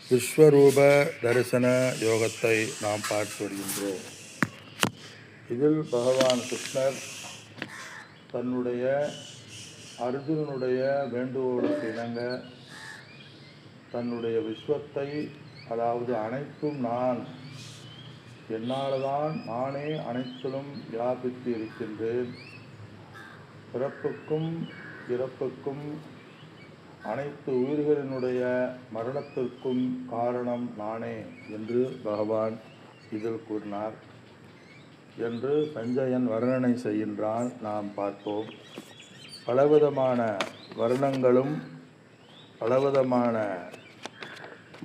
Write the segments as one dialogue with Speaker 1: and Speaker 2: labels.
Speaker 1: விஸ்வரூப தரிசன யோகத்தை நாம் பார்த்து வருகின்றோம். இதில் பகவான் கிருஷ்ணர் தன்னுடைய அர்ஜுனனுடைய வேண்டுகோளுக்கு இணங்க தன்னுடைய விஸ்வத்தை, அதாவது அனைத்தும் நான், என்னால்தான் நானே அனைத்திலும் வியாபித்து இருக்கின்றேன், பிறப்புக்கும் இறப்புக்கும் அனைத்து உயிர்களினுடைய மரணத்திற்கும் காரணம் நானே என்று பகவான் இதில் கூறினார் என்று சஞ்சயன் வர்ணனை செய்கின்றான். நாம் பார்ப்போம். பலவிதமான வர்ணங்களும் பலவிதமான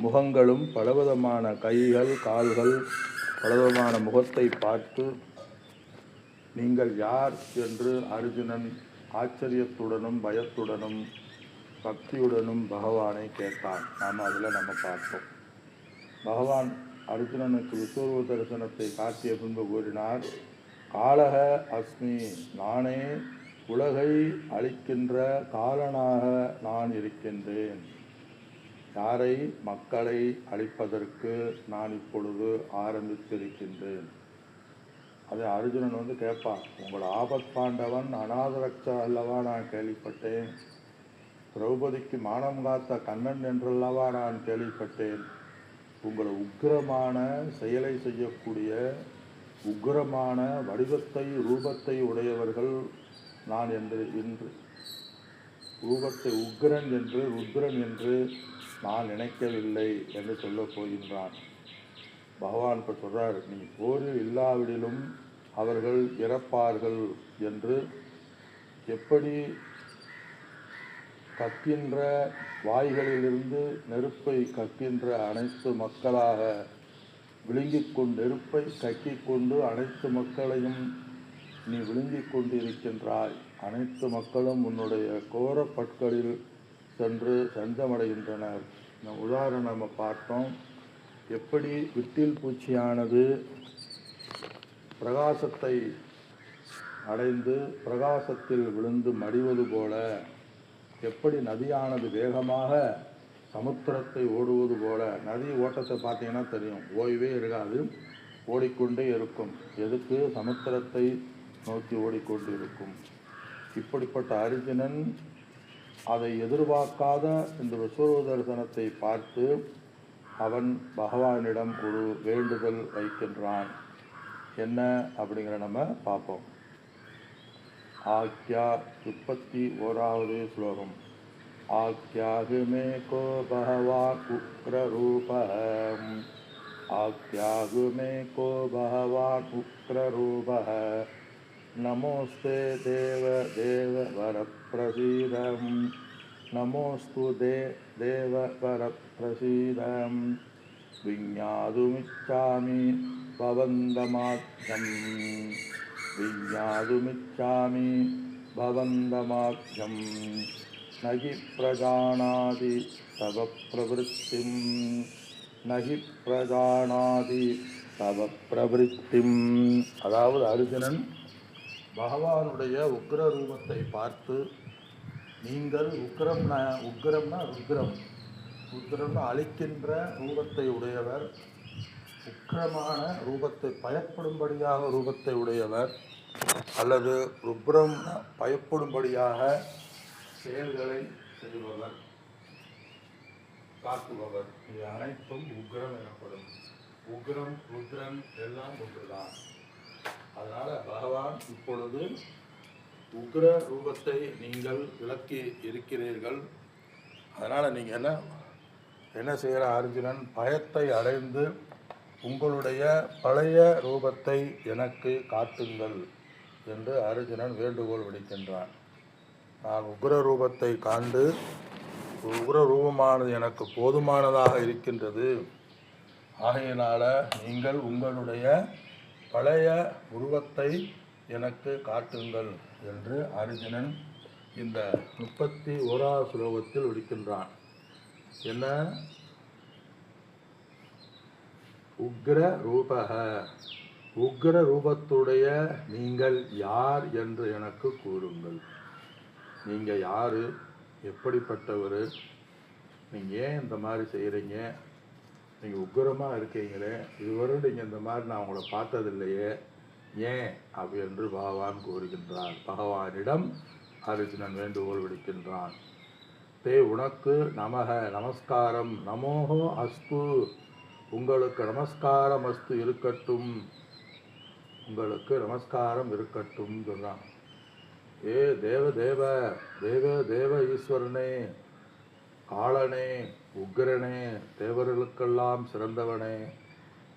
Speaker 1: முகங்களும் பலவிதமான கைகள் கால்கள் பலவிதமான முகத்தை பார்த்து நீங்கள் யார் என்று அர்ஜுனன் ஆச்சரியத்துடனும் பயத்துடனும் பக்தியுடனும் பகவானை கேட்டான். நாம் அதில் பார்ப்போம். பகவான் அர்ஜுனனுக்கு விஸ்வரூப தரிசனத்தை காட்டிய பின்பு கூறினார், காலக அஸ்மி, நானே உலகை அளிக்கின்ற காலனாக நான் இருக்கின்றேன். யாரை? மக்களை அழிப்பதற்கு நான் இப்பொழுது ஆரம்பித்திருக்கின்றேன். அதை அர்ஜுனன் கேட்பான், உங்கள் ஆபத் பாண்டவன் அநாதரக்ஷா அல்லவா நான் கேள்விப்பட்டேன், திரௌபதிக்கு மானம் காத்த கண்ணன் என்றல்லவா நான் கேள்விப்பட்டேன், உங்களை உக்கிரமான செயலை செய்யக்கூடிய உக்கிரமான வடிவத்தை ரூபத்தை உடையவர்கள் நான் என்று ரூபத்தை உக்கிரன் என்று ருத்ரன் என்று நான் நினைக்கவில்லை என்று சொல்லப் போகின்றான். பகவான் இப்போ சொல்றார், நீ போரில் இல்லாவிடிலும் அவர்கள் இறப்பார்கள் என்று. எப்படி கக்கின்ற வாய்களிலிருந்து நெருப்பை கக்கின்ற அனைத்து மக்களாக விழுங்கிக் கொண்டு நெருப்பை கக்கிக் கொண்டு அனைத்து மக்களையும் நீ விழுங்கிக் கொண்டிருக்கின்றாய். அனைத்து மக்களும் உன்னுடைய கோர பற்களில் சென்று சஞ்சமடைகின்றனர். உதாரணம் நம்ம பார்த்தோம். எப்படி விட்டில் பூச்சியானது பிரகாசத்தை அடைந்து பிரகாசத்தில் விழுந்து மடிவது போல, எப்படி நதியானது வேகமாக சமுத்திரத்தை ஓடுவது போல, நதி ஓட்டத்தை பார்த்தீங்கன்னா தெரியும், ஓய்வே இருக்காது, ஓடிக்கொண்டே இருக்கும். எதுக்கு? சமுத்திரத்தை நோக்கி ஓடிக்கொண்டு இருக்கும். இப்படிப்பட்ட அர்ஜுனன் அதை எதிர்பார்க்காத இந்த விஸ்வரூப தரிசனத்தை பார்த்து அவன் பகவானிடம் ஒரு வேண்டுதல் வைக்கின்றான். என்ன அப்படிங்கிற நம்ம பார்ப்போம். ஆக்யா 31வது ஸ்லோகம். ஆக்யாகுமே கோ பகவான் உக்ரரூபம், ஆக்யாகுமே கோ பகவான் உக்ரரூபः, நமோஸ்தே தேவ தேவ வரப்பிரசீதம், நமோஸ்து தேவ வரப்பிரசீதம், விஞ்ஞாதுமிச்சாமி பவந்தமாத்யம், விஞ்ஞாதுமிச்சாமி பவந்தமாத்யம், நகி பிரஜானாதி தவ பிரவருத்திம், நகி பிரஜானாதி தவ பிரவருத்திம். அதாவது அர்ஜுனன் பகவானுடைய உக்ர ரூபத்தை பார்த்து, நீங்கள் உக்ரம்னா ருத்ரம், ருத்ரம்னா அழிக்கின்ற ரூபத்தை உடையவர், உக்கிரமான ரூபத்தை பயப்படும்படியாக ரூபத்தை உடையவர், அல்லது ருத்ரம் பயப்படும்படியாக செயல்களை செய்பவர், காட்டுபவர். இது அனைத்தும் உக்ரம் எனப்படும். உக்ரம் ருத்ரன் எல்லாம் ஒன்றுதான். அதனால பகவான் இப்பொழுது உக்ர ரூபத்தை நீங்கள் விளக்கி இருக்கிறீர்கள். அதனால நீங்க என்ன செய்கிற அர்ஜுனன், பயத்தை அடைந்து உங்களுடைய பழைய ரூபத்தை எனக்கு காட்டுங்கள் என்று அர்ஜுனன் வேண்டுகோள் விடுக்கின்றான். நான் உக்ர ரூபத்தை காண்டு உக்ர ரூபமானது எனக்கு போதுமானதாக இருக்கின்றது, ஆகையினால நீங்கள் உங்களுடைய பழைய உருவத்தை எனக்கு காட்டுங்கள் என்று அர்ஜுனன் இந்த 31வது ஸ்லோகத்தில் விடுக்கின்றான். என்ன? உக்ர ரூபக, உக்ர ரூபத்துடைய நீங்கள் யார் என்று எனக்கு கூறுங்கள். நீங்கள் யார்? எப்படிப்பட்டவர்? நீங்கள் ஏன் இந்த மாதிரி செய்கிறீங்க? நீங்கள் உக்கிரமாக இருக்கீங்களே, இதுவரை நீங்கள் இந்த மாதிரி நான் உங்களை பார்த்ததில்லையே, ஏன் அப்படி என்று பகவான் கூறுகின்றார். பகவானிடம் அர்ஜுனன் வேண்டுகோள் விடுக்கின்றான். தே உனக்கு நமக நமஸ்காரம், நமோகோ அஸ்து, உங்களுக்கு நமஸ்காரம் அஸ்து இருக்கட்டும், உங்களுக்கு நமஸ்காரம் இருக்கட்டும் சொல்கிறான். ஏ தேவ தேவ தேவ தேவ ஈஸ்வரனே, காலனே, உக்கிரனே, தேவர்களுக்கெல்லாம் சிறந்தவனே,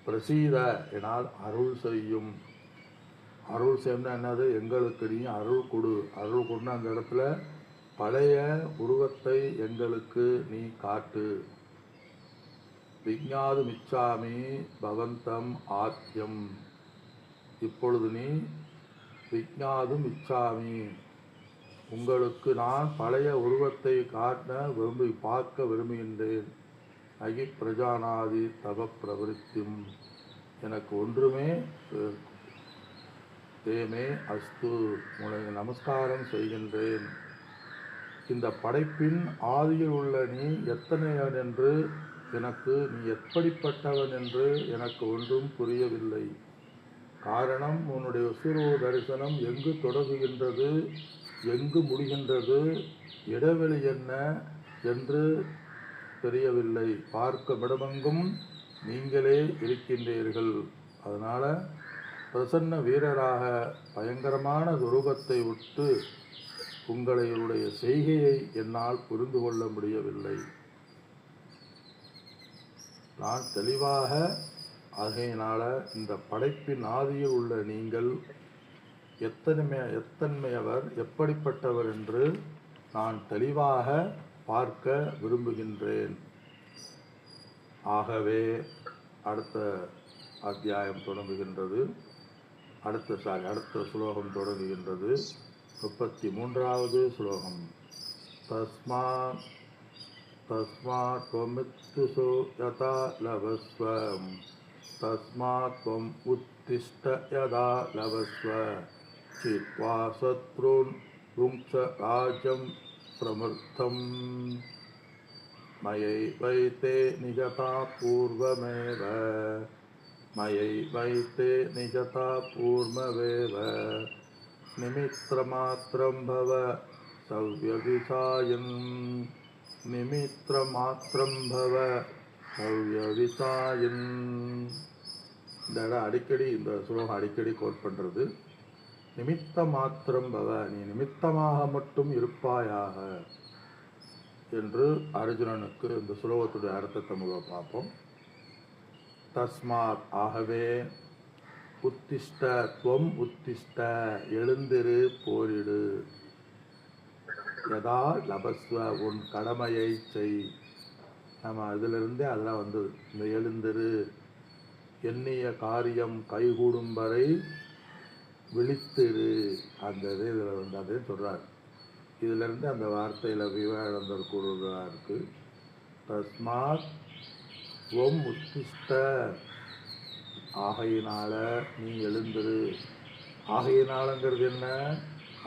Speaker 1: பிரசீத எனால் அருள் செய்யும். அருள் செய்யணும்னா என்னது? எங்களுக்கு நீ அருள் கொடு. அருள் கொடுன்னா அந்த இடத்துல பழைய உருவத்தை எங்களுக்கு நீ காட்டு. விஞ்ஞாது மிச்சாமி பவந்தம் ஆத்யம், இப்பொழுது நீ விஞ்ஞாதும் இச்சாமி, உங்களுக்கு நான் பழைய உருவத்தை காட்ட பார்க்க விரும்புகின்றேன். அகி பிரஜானாதி தப பிரவருத்தியும், எனக்கு ஒன்றுமே தேமே அஸ்து, உனக்கு நமஸ்காரம் செய்கின்றேன். இந்த படைப்பின் ஆதியில் உள்ள நீ எத்தனையவன் என்று எனக்கு, நீ எப்படிப்பட்டவன் என்று எனக்கு ஒன்றும் புரியவில்லை. காரணம், உன்னுடைய விஸ்வரூப தரிசனம் எங்கு தொடங்குகின்றது, எங்கு முடிகின்றது, இடைவெளி என்ன என்று தெரியவில்லை. பார்க்க இடமெங்கும் நீங்களே இருக்கின்றீர்கள். அதனால் பிரசன்ன வீரராக பயங்கரமான துரூபத்தை விட்டு உங்களுடைய செய்கையை என்னால் புரிந்து கொள்ள முடியவில்லை. நான் தெளிவாக ஆகையினால இந்த படைப்பின் ஆதியில் உள்ள நீங்கள் எத்தன்மையவர், எப்படிப்பட்டவர் என்று நான் தெளிவாக பார்க்க விரும்புகின்றேன். ஆகவே அடுத்த அத்தியாயம் தொடங்குகின்றது. அடுத்த ஸ்லோகம் தொடங்குகின்றது. 33வது ஸ்லோகம். தஸ்மாத் त्वमित्युषो यथा लभस्व, तस्मात् त्वम् उत्तिष्ठ यथा लभस्व, चित्वा शत्रून् भुङ्क्ष राज्यं प्रमृद्धम्, मयैवैते निजता पूर्वमेव, मयैवैते निजता पूर्वमेव, निमित्रमात्रं भव सव्यभिचायन्, நிமித்திரமாத்திரம் பவ சவ்யவிசாயன். இந்த இடம் அடிக்கடி, இந்த சுலோகம் அடிக்கடி கோட் பண்ணுறது. நிமித்த மாத்திரம் பவ, நீ நிமித்தமாக மட்டும் இருப்பாயாக என்று அர்ஜுனனுக்கு இந்த சுலோகத்துடைய அர்த்தத்தை முதல் பார்ப்போம். தஸ்மாத் ஆகவே, உத்திஷ்ட துவம் உத்திஷ்ட எழுந்திரு போரிடு, யதா லபஸ்வ உன் கடமையை செய். நம்ம இதிலிருந்தே அதெல்லாம் வந்தது. இந்த எழுந்திரு, எண்ணிய காரியம் கைகூடும் வரை விழித்திரு, அந்த இதில் வந்து அதே சொல்கிறார். இதிலிருந்து அந்த வார்த்தையில் விவேகானந்தர் கூறுவதாக இருக்கு. தஸ்மாத் துவம் உத்திஷ்ட, ஆகையினால நீ எழுந்திரு. ஆகையினாலங்கிறது என்ன?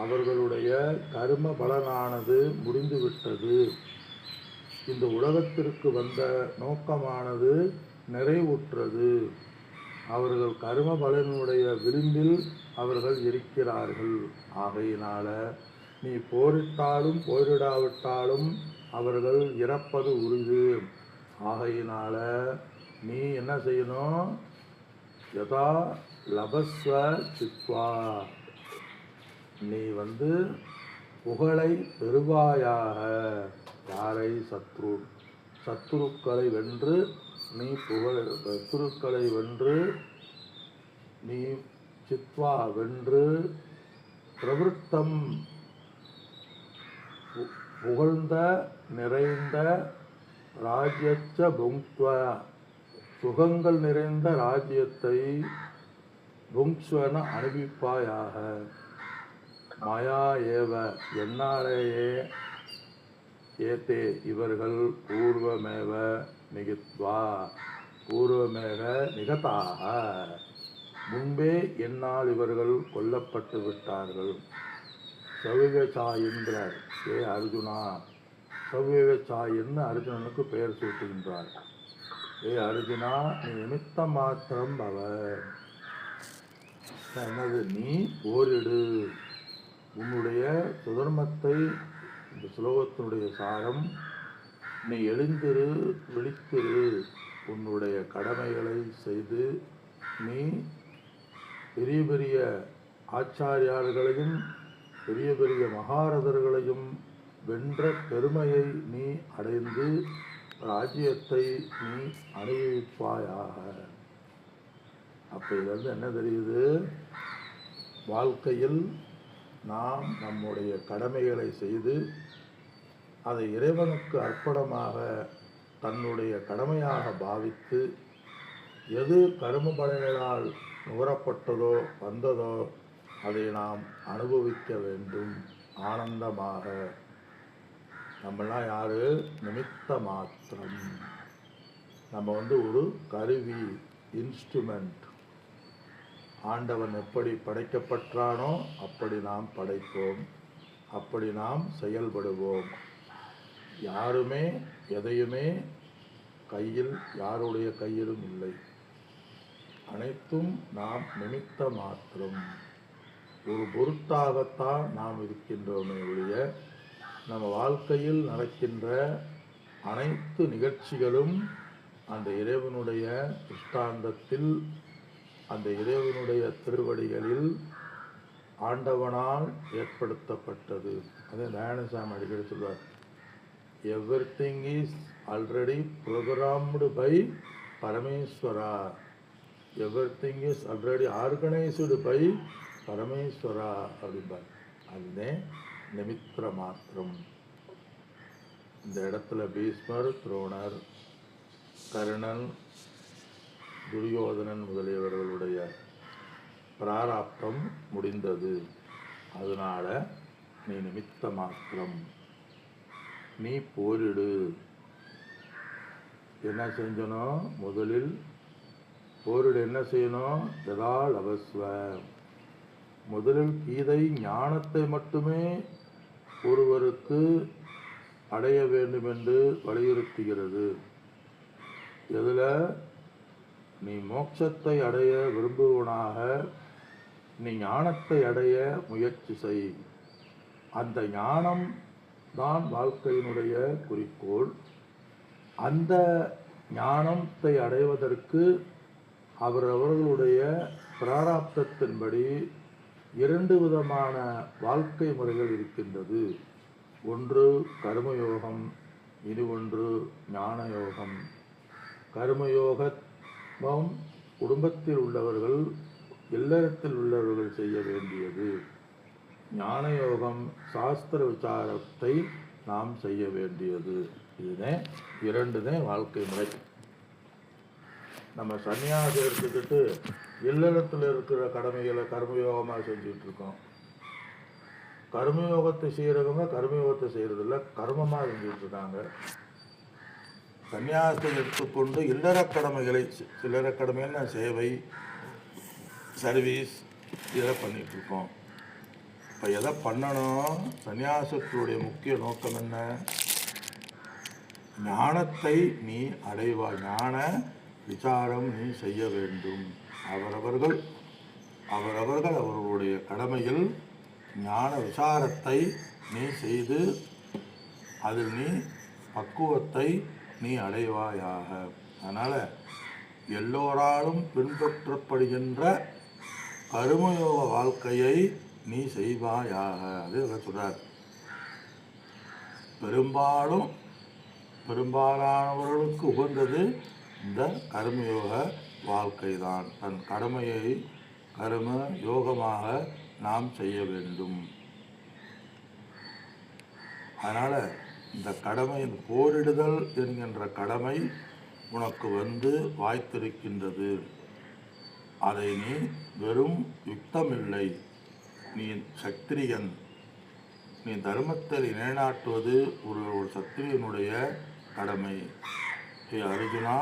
Speaker 1: அவர்களுடைய கர்ம பலனானது முடிந்துவிட்டது. இந்த உலகத்திற்கு வந்த நோக்கமானது நிறைவுற்றது. அவர்கள் கர்ம பலனுடைய விளிம்பில் அவர்கள் இருக்கிறார்கள். ஆகையினால நீ போரிட்டாலும் போரிடாவிட்டாலும் அவர்கள் இறப்பது உறுதி. ஆகையினால நீ என்ன செய்யணும்? யதா லபஸ்வ சித்வா, நீ வந்து புகழை பெறுவாயாக. யாரை? சத்துருக்களை வென்று நீ சத்துருக்களை வென்று நீ சித்வா வென்று, பிரவருத்தம் புகழ்ந்த நிறைந்த ராஜ்யச்ச புங்க்வ, சுகங்கள் நிறைந்த ராஜ்யத்தை புங்க்ஸ்வன அனுபவிப்பாயாக. மயா ஏவ என்னாலேயே, ஏதே இவர்கள் பூர்வமேவ நிகித்வா பூர்வமேவ நிகதாக, முன்பே என்னால் இவர்கள் கொல்லப்பட்டு விட்டார்கள். சவ்யசாயின்றார். ஏ அர்ஜுனா, சவ்யசாயின்னு அர்ஜுனனுக்கு பெயர் சூட்டுகின்றார். அர்ஜுனா, நீ நிமித்த மாத்திரம் அவர். என்னது? நீ போரிடு. உன்னுடைய சுதர்மத்தை, இந்த ஸ்லோகத்தினுடைய சாரம், நீ எழுந்திரு, விழித்திரு, உன்னுடைய கடமைகளை செய்து நீ பெரிய பெரிய ஆச்சாரியார்களையும் பெரிய பெரிய மகாரதர்களையும் வென்ற பெருமையை நீ அடைந்து ராஜ்யத்தை நீ அனுபவிப்பாயாக. அப்போ இதிலிருந்து என்ன தெரியுது? வாழ்க்கையில் நாம் நம்முடைய கடமைகளை செய்து அதை இறைவனுக்கு அர்ப்பணமாக தன்னுடைய கடமையாக பாவித்து எது கர்ம பலன்களால் நுகரப்பட்டதோ வந்ததோ அதை நாம் அனுபவிக்க வேண்டும் ஆனந்தமாக. நம்மளாம் யாரு? நிமித்த மாத்திரம். நம்ம ஒரு கருவி, இன்ஸ்ட்ருமெண்ட். ஆண்டவன் எப்படி படைக்கப்பட்டானோ அப்படி நாம் படைப்போம், அப்படி நாம் செயல்படுவோம். யாருமே எதையுமே கையில், யாருடைய கையிலும் இல்லை. அனைத்தும் நாம் நிமித்த மாத்திரம். ஒரு பொருட்டாகத்தான் நாம் இருக்கின்றோமே ஒழிய நம்ம வாழ்க்கையில் நடக்கின்ற அனைத்து நிகழ்ச்சிகளும் அந்த இறைவனுடைய திருஷ்டாந்தத்தில், அந்த இறைவனுடைய திருவடிகளில் ஆண்டவனால் ஏற்படுத்தப்பட்டது. அதே நாராயணசாமி அடிக்கடி சொல்வார், everything is already programmed by Parameswara, everything is already organised by Parameswara அப்படிம்பார். அதுவே நிமித்திர மாத்திரம். இந்த இடத்துல பீஷ்மர், துரோணர், கர்ணன், துரியோதனன் முதலியவர்களுடைய பிராராப்தம் முடிந்தது. அதனால நீ நிமித்த மாத்திரம், நீ போரிடு. என்ன செஞ்சணும்? முதலில் போரிடு. என்ன செய்யணும்? எதால் அவஸ்வ. முதலில் கீதை ஞானத்தை மட்டுமே ஒருவருக்கு அடைய வேண்டும் என்று வலியுறுத்துகிறது. இதில் நீ மோட்சத்தை அடைய விரும்புவனாக நீ ஞானத்தை அடைய முயற்சி செய். அந்த ஞானம் தான் வாழ்க்கையினுடைய குறிக்கோள். அந்த ஞானத்தை அடைவதற்கு அவரவர்களுடைய பிராராப்தத்தின்படி 2 விதமான வாழ்க்கை முறைகள் இருக்கின்றது. ஒன்று கர்மயோகம், இது ஒன்று ஞான யோகம். கர்மயோகம் குடும்பத்தில் உள்ளவர்கள், இல்லறத்தில் உள்ளவர்கள் செய்ய வேண்டியது. ஞான யோகம் சாஸ்திர விசாரத்தை நாம் செய்ய வேண்டியது. இதுதான் 2 வாழ்க்கை முறை. நம்ம சன்னியாசம் எடுத்துக்கிட்டு இல்லறத்தில் இருக்கிற கடமைகளை கர்மயோகமாக செஞ்சுட்டு இருக்கோம். கர்மயோகத்தை செய்கிறவங்க கர்மயோகத்தை செய்கிறதில்ல, கர்மமாக செஞ்சுட்டு இருக்காங்க. சன்னியாசத்தை எடுத்துக்கொண்டு இல்லற கடமைகளை, சில்லற கடமைகள் சேவை, சர்வீஸ், இதெல்லாம் பண்ணிட்டு இருக்கோம். இப்போ எதை பண்ணணும்? சன்னியாசத்துடைய முக்கிய நோக்கம் என்ன? ஞானத்தை நீ அடைவாய். ஞான விசாரம் நீ செய்ய வேண்டும். அவரவர்கள் அவர்களுடைய கடமையில் ஞான விசாரத்தை நீ செய்து அதில் நீ பக்குவத்தை நீ அடைவாயாக. அதனால் எல்லோராலும் பின்பற்றப்படுகின்ற கர்மயோக வாழ்க்கையை நீ செய்வாயாக. அது சொல்றார். பெரும்பாலானவர்களுக்கு உகந்தது இந்த கர்மயோக வாழ்க்கை தான். தன் கடமையை கர்ம யோகமாக நாம் செய்ய வேண்டும். அதனால் இந்த கடமை, இந்த போரிடுதல் என்கின்ற கடமை உனக்கு வாய்த்திருக்கின்றது. அதை நீ வெறும் யுக்தமில்லை, நீ சத்திரியன். நீ தர்மத்தை நிலைநாட்டுவது ஒரு சத்திரியனுடைய கடமை. ஹே அர்ஜுனா,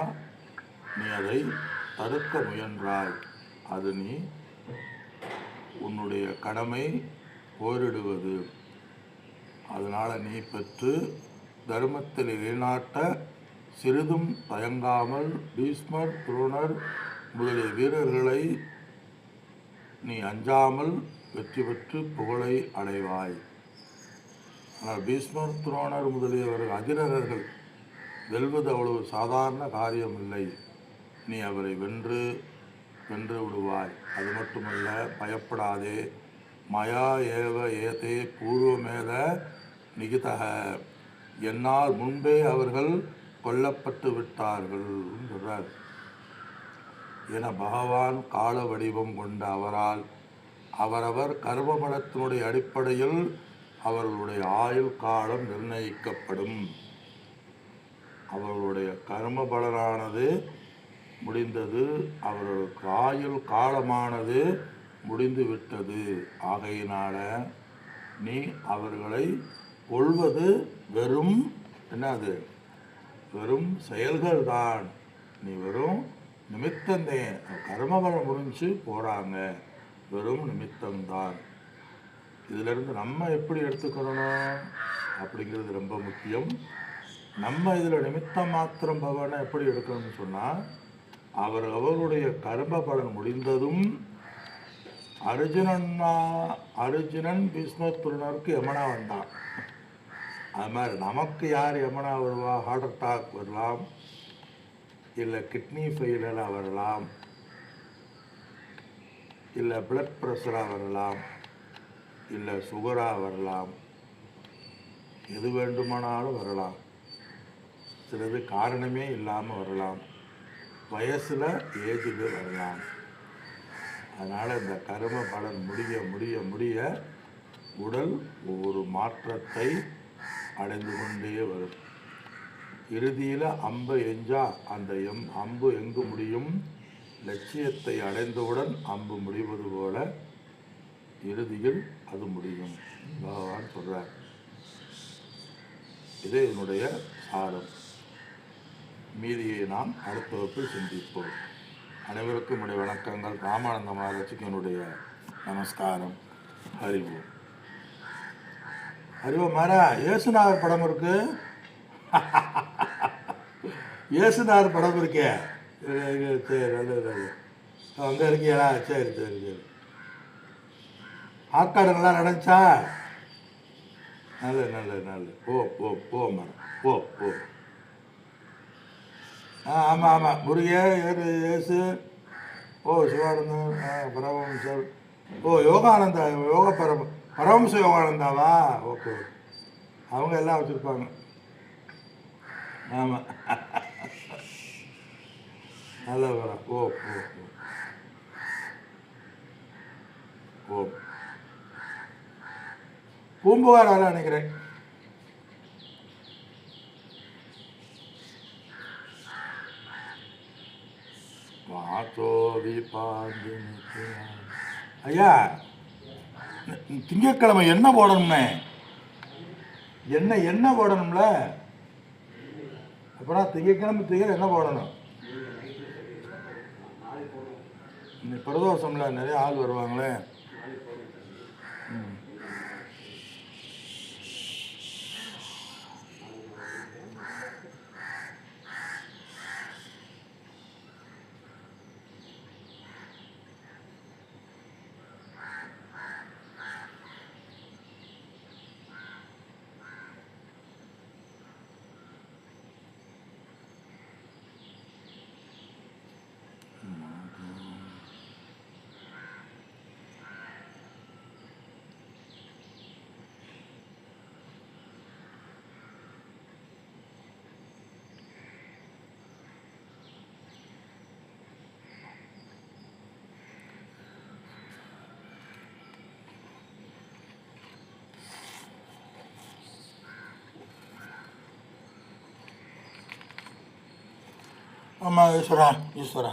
Speaker 1: நீ அதை தடுக்க முயன்றாய். அது நீ உன்னுடைய கடமை போரிடுவது. அதனால் நீ பெற்று தர்மத்தில் நிலைநாட்ட சிறிதும் தயங்காமல் பீஷ்மர் துரோணர் முதலிய வீரர்களை நீ அஞ்சாமல் வெற்றி பெற்று புகழை அடைவாய். ஆனால் பீஷ்மர் துரோணர் முதலியவர்கள் அதிரர்கள் வெல்வது அவ்வளவு சாதாரண காரியம் இல்லை. நீ அவரை வென்று விடுவாய். அது மட்டுமல்ல, பயப்படாதே. மயா ஏவ ஏதே பூர்வமேத நிகிதக, என்னால் முன்பே அவர்கள் கொல்லப்பட்டு விட்டார்கள் சொல்றார். என பகவான் கால வடிவம் கொண்ட அவரால் அவரவர் கர்மபலத்தினுடைய அடிப்படையில் அவர்களுடைய ஆயுள் காலம் நிர்ணயிக்கப்படும். அவர்களுடைய கர்ம பலனானது முடிந்தது, அவர்களுக்கு ஆயுள் காலமானது முடிந்து விட்டது. ஆகையினால நீ அவர்களை கொள்வது வெறும் என்னது, வெறும் செயல்கள் தான். நீ வெறும் நிமித்தந்தே, கர்மபலம் முடிஞ்சு போகிறாங்க, வெறும் நிமித்தம்தான். இதிலிருந்து நம்ம எப்படி எடுத்துக்கணும் அப்படிங்கிறது ரொம்ப முக்கியம். நம்ம இதில் நிமித்தம் மாத்திரம் பவனை எப்படி எடுக்கணும்னு சொன்னால், அவர்களுடைய கர்ம பலன் முடிந்ததும் அர்ஜுனன் பீஷ்மத்துறனருக்கு யமனா வந்தான். அது மாதிரி நமக்கு யார் யமனா வருவா? ஹார்ட் அட்டாக் வரலாம், இல்லை கிட்னி ஃபெயிலியராக வரலாம், இல்லை பிளட் ப்ரெஷராக வரலாம், இல்லை சுகராக வரலாம், எது வேண்டுமானாலும் வரலாம். சிலது காரணமே இல்லாமல் வரலாம், வயசில் ஏஜில் வரலாம். அதனால் இந்த கர்ம பலன் முடிய முடிய முடிய உடல் ஒவ்வொரு மாற்றத்தை அடைந்து கொண்டே வரும். இறுதியில் அம்பு எஞ்சா அந்த அம்பு எங்கு முடியும்? லட்சியத்தை அடைந்தவுடன் அம்பு முடிவது போல இறுதியில் அது முடியும். பகவான் சொல்றார். இது என்னுடைய சாரம். மீதியை நாம் அடுத்த வகுப்பில் சிந்திப்போம். அனைவருக்கும் என்னுடைய வணக்கங்கள். ராமானந்த மகாராஜுக்கு என்னுடைய நமஸ்காரம். ஹரிவோம். ஹரிவோம். மாரா இயேசுநாதர் படம் இருக்கு, இயேசுநாதர் படம் இருக்கே. சரி, நல்லது. அங்கே இருக்கீங்களா? சரி சரி சரி. ஆக்காடுங்களாம் நடந்துச்சா? நல்லது நல்லது நல்லது. போ மரம் போ. ஆமாம் ஆமாம். முருகன் இயேசு, சிவானந்தன், பரமஹம்சர், யோகானந்தா, பரமஹம்ச யோகானந்தாவா? ஓகே. அவங்க எல்லாம் வச்சுருப்பாங்க. ஆமாம். நல்ல வரம். பூம்புகாரால நினைக்கிறேன். ஐயா, திங்கட்கிழமை என்ன போடணும்னே? என்ன போடணும்ல? அப்புறம் திங்கட்கிழமை என்ன போடணும்? பிரதோஷம்ல நிறைய ஆள் வருவாங்களே. ஆமாம், ஈஸ்வரா.